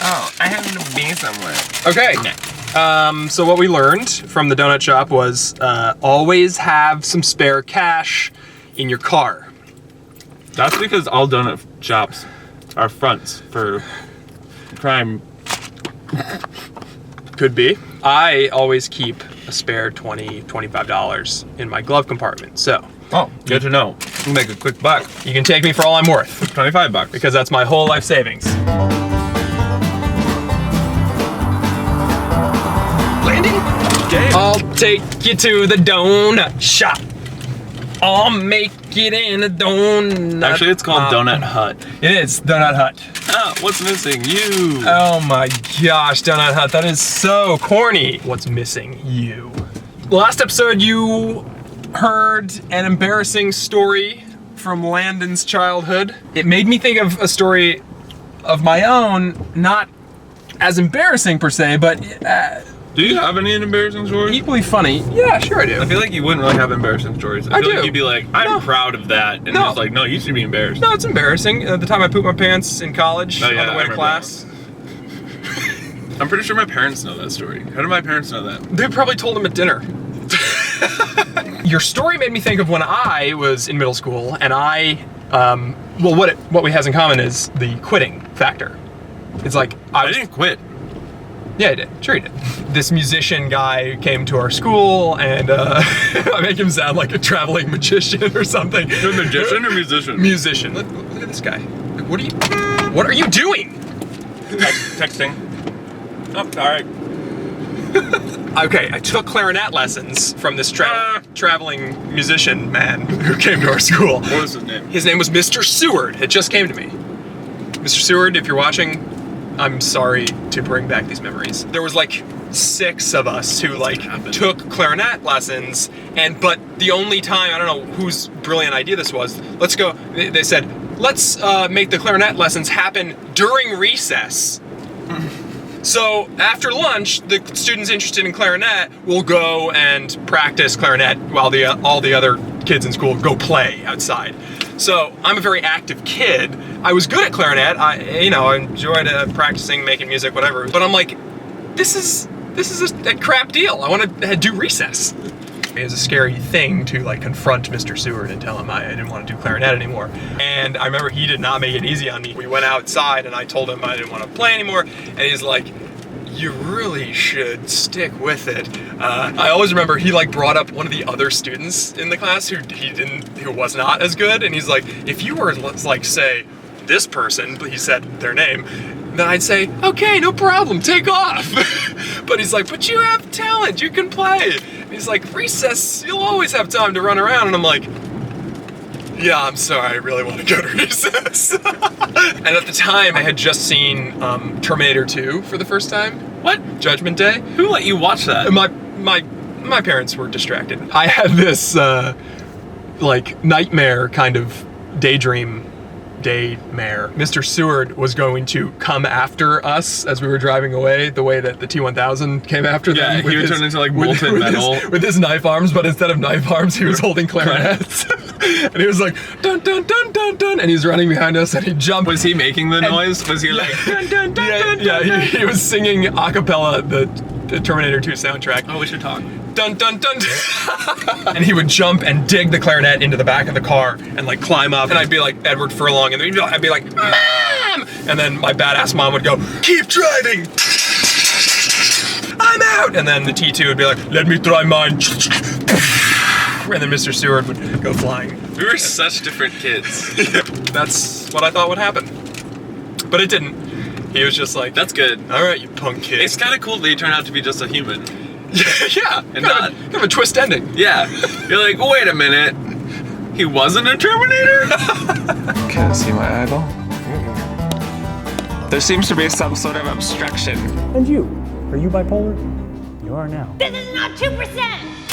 Oh, I happen to be somewhere. Okay. So what we learned from the donut shop was always have some spare cash in your car. That's because all donut shops are fronts for crime. Could be. I always keep a spare $20, $25 in my glove compartment. So. Oh, good to know. You make a quick buck. You can take me for all I'm worth. $25. Because that's my whole life savings. Landing? Okay. I'll take you to the donut shop. I'll make it in a donut. Actually, it's called Donut Hut. It is Donut Hut. Ah, what's missing? You. Oh my gosh, Donut Hut, that is so corny. What's missing? You. Last episode, you heard an embarrassing story from Landon's childhood. It made me think of a story of my own, not as embarrassing per se, but Do you have any embarrassing stories? equally funny. Yeah, sure I do. I feel like you wouldn't really have embarrassing stories. I feel like you'd be like, I'm proud of that. And No. it's like, no, you should be embarrassed. No, it's embarrassing. The time I pooped my pants in college Oh, yeah, on the way I to remember class. I'm pretty sure my parents know that story. How do my parents know that? They probably told him at dinner. Your story made me think of when I was in middle school and I, well, what we has in common is the quitting factor. It's like, I didn't quit. Yeah, I did. Sure you did. This musician guy came to our school and I make him sound like a traveling magician or something. You're a magician or musician? Musician. Look at this guy. Like, what are you doing? Texting. Oh, sorry. Okay, I took clarinet lessons from this traveling musician man who came to our school. What was his name? His name was Mr. Seward. It just came to me. Mr. Seward, if you're watching, I'm sorry to bring back these memories. There was like 6 of us who took clarinet lessons, but the only time, I don't know whose brilliant idea this was, they said, let's make the clarinet lessons happen during recess. So after lunch, the students interested in clarinet will go and practice clarinet while all the other kids in school go play outside. So I'm a very active kid. I was good at clarinet. I enjoyed practicing, making music, whatever. But I'm like, this is a crap deal. I want to do recess. It was a scary thing to confront Mr. Seward and tell him I didn't want to do clarinet anymore. And I remember he did not make it easy on me. We went outside and I told him I didn't want to play anymore. And he's like, you really should stick with it. I always remember he brought up one of the other students in the class who was not as good. And he's like, if you were say this person, he said their name, then I'd say, okay, no problem, take off. But he's like, but you have talent, you can play. And he's like, recess, you'll always have time to run around. And I'm like, yeah, I'm sorry, I really want to go to recess. And at the time, I had just seen Terminator 2 for the first time. What? Judgment Day. Who let you watch that? My parents were distracted. I had this nightmare kind of daymare. Mr. Seward was going to come after us as we were driving away, the way that the T-1000 came after them. Yeah, he would turn into molten metal. With his knife arms, but instead of knife arms, he was holding clarinets. And he was like, dun, dun, dun, dun, dun, and he's running behind us and he jumped. Was he making the noise? Was he like, dun, dun, dun, yeah, dun, yeah, dun, dun. he was singing a cappella the Terminator 2 soundtrack. Oh, we should talk. Dun, dun, dun. And he would jump and dig the clarinet into the back of the car and climb up. And I'd be like Edward Furlong, and then I'd be like, Mom! And then my badass mom would go, keep driving! I'm out! And then the T2 would be like, let me try mine. And then Mr. Seward would go flying. We were such different kids. Yeah, that's what I thought would happen. But it didn't. He was just like, that's good. All right, you punk kid. It's kind of cool that you turn out to be just a human. Yeah, and kind of a twist ending. Yeah, you're like, wait a minute, he wasn't a Terminator? Can I see my eyeball? There seems to be some sort of obstruction. And you, are you bipolar? You are now. This is not 2%!